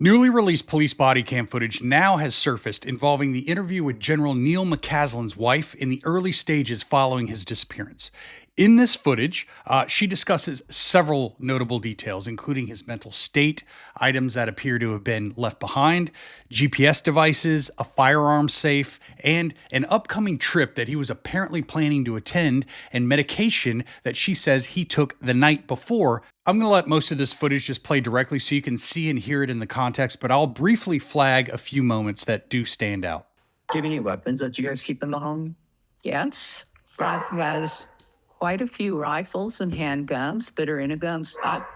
Newly released police body cam footage now has surfaced involving the interview with General Neil McCasland's wife in the early stages following his disappearance. In this footage, she discusses several notable details, including his mental state, items that appear to have been left behind, GPS devices, a firearm safe, and an upcoming trip that he was apparently planning to attend, and medication that she says he took the night before. I'm going to let most of this footage just play directly so you can see and hear it in the context, but I'll briefly flag a few moments that do stand out. Do you have any weapons that you guys keep in the home? Yes, Brad has quite a few rifles and handguns that are in a gun stock.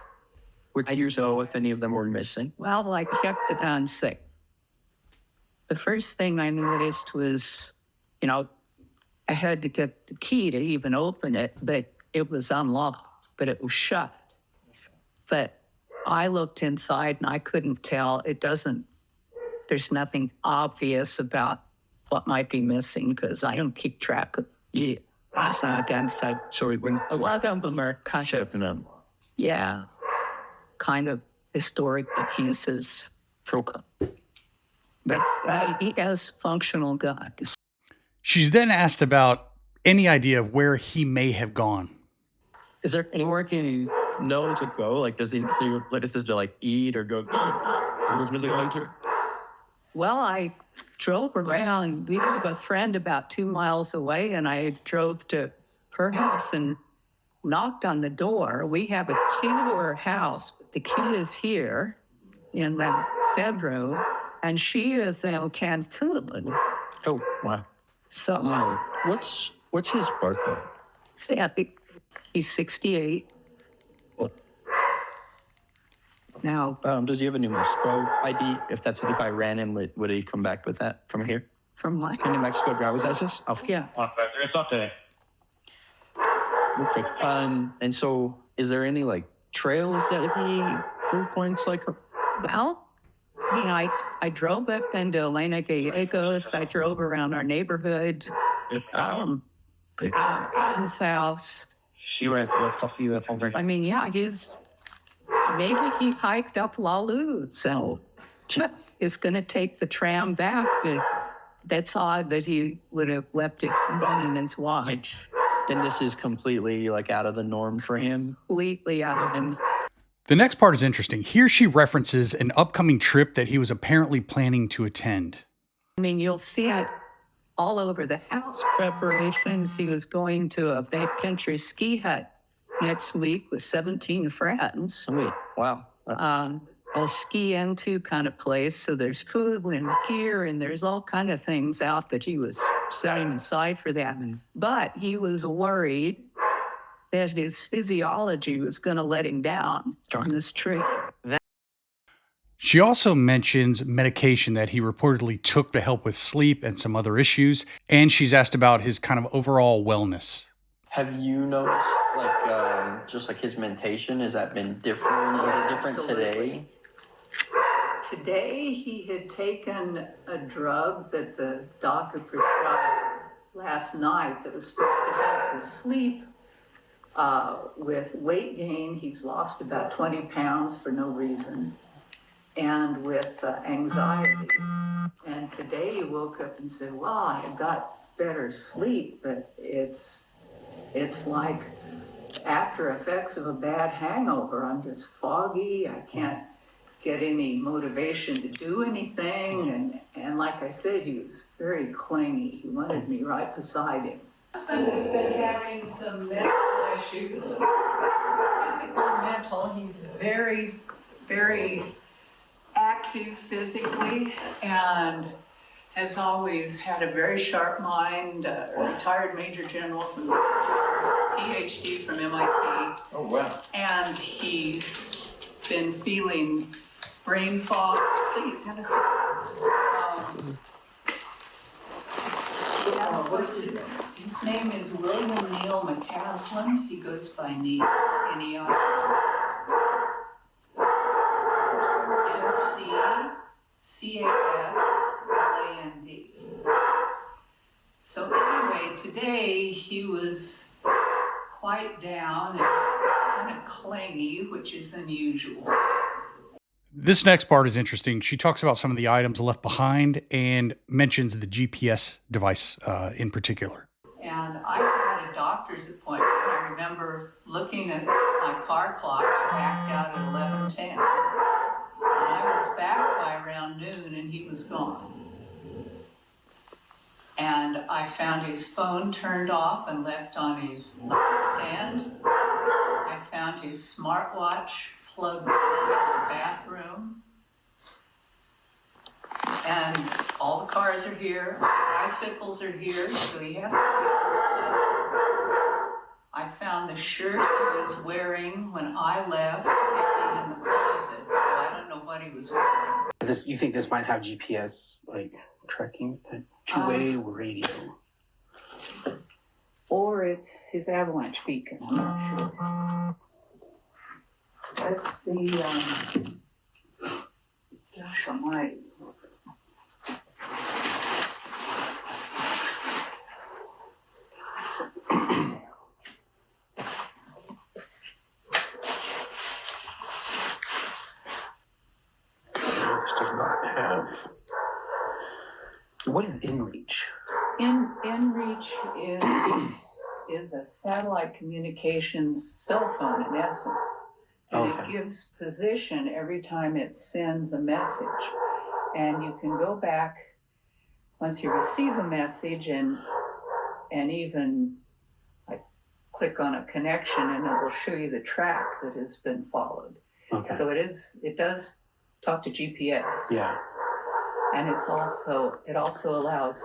Would you know if any of them were missing? Well, I checked the gun safe. The first thing I noticed was, I had to get the key to even open it, but it was unlocked, but it was shut. But I looked inside and I couldn't tell. There's nothing obvious about what might be missing because I don't keep track of guns. Sorry, A lot of them are kind of historic pieces. But he has functional guns. She's then asked about any idea of where he may have gone. Is there anywhere he know to go? Like, does he places to like eat or go? Well, I drove around. We have a friend about 2 miles away, and I drove to her house and knocked on the door. We have a key to her house, but the key is here in the bedroom, and she is in Cancun. Oh, wow. So, what's his birthday? I think he's 68. Now, does he have a New Mexico ID? If I ran him, would he come back with that from here? from what? New Mexico driver's license? Oh, Yeah. okay. And so, is there any like trails that he frequents? Like, Well, I drove up into Elena Gallegos. I drove around our neighborhood, his house. she went over. I mean, yeah, maybe he hiked up Lalu, so it's going to take the tram back. But that's odd that he would have left it running his watch. Then this is completely like out of the norm for him. Completely out of him. The next part is interesting. Here she references an upcoming trip that he was apparently planning to attend. I mean, you'll see it all over the house. Preparations. He was going to a backcountry ski hut next week with 17 friends. Sweet. Wow. A ski into kind of place. So there's food and gear and there's all kind of things out that he was setting aside for that. But he was worried that his physiology was going to let him down on this trip. She also mentions medication that he reportedly took to help with sleep and some other issues. And she's asked about his kind of overall wellness. Have you noticed just like his mentation? Has that been different? Was it different today? Today, he had taken a drug that the doctor prescribed last night that was supposed to help with sleep. With weight gain, he's lost about 20 pounds for no reason. And with anxiety. And today he woke up and said, well, I got better sleep, but it's like after effects of a bad hangover. I'm just foggy. I can't get any motivation to do anything. And like I said, he was very clingy. He wanted me right beside him. My husband has been having some mental issues, physical and mental. He's very, very active physically and has always had a very sharp mind, a retired major general from the PhD from MIT. Oh, wow. And he's been feeling brain fog. Please have a seat. His name is William Neil McCasland. He goes by Neil, N-E-I. McCasland. So anyway, today he was quite down and kind of clingy, which is unusual. This next part is interesting. She talks about some of the items left behind and mentions the GPS device in particular. And I had a doctor's appointment. I remember looking at my car clock. I backed out at 11:10. And I was back by around noon and he was gone. And I found his phone turned off and left on his stand. I found his smartwatch plugged in the bathroom. And all the cars are here, bicycles are here, so he has to be I found the shirt he was wearing when I left in the closet, so I don't know what he was wearing. You think this might have GPS, like tracking, two-way radio? Or it's his avalanche beacon, I'm not sure. Let's see, gosh almighty. This does not have. What is InReach? InReach is a satellite communications cell phone in essence. And Okay. it gives position every time it sends a message. And you can go back once you receive a message and even like click on a connection and it will show you the track that has been followed. Okay. So it does talk to GPS. Yeah. And it also allows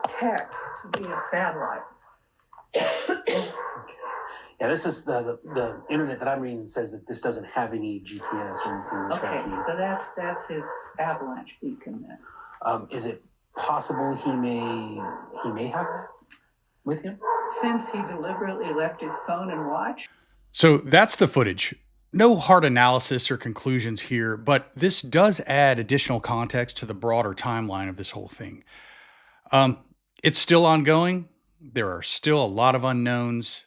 text via satellite. Yeah, this is the internet that I'm reading says that this doesn't have any GPS or anything Okay, tracking. so that's his avalanche beacon then. Is it possible he may have that with him? Since he deliberately left his phone and watch. So that's the footage. No hard analysis or conclusions here, but this does add additional context to the broader timeline of this whole thing. It's still ongoing. There are still a lot of unknowns,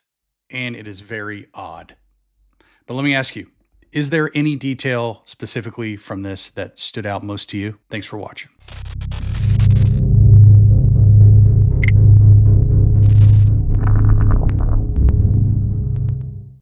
and it is very odd. But let me ask you, is there any detail specifically from this that stood out most to you? Thanks for watching.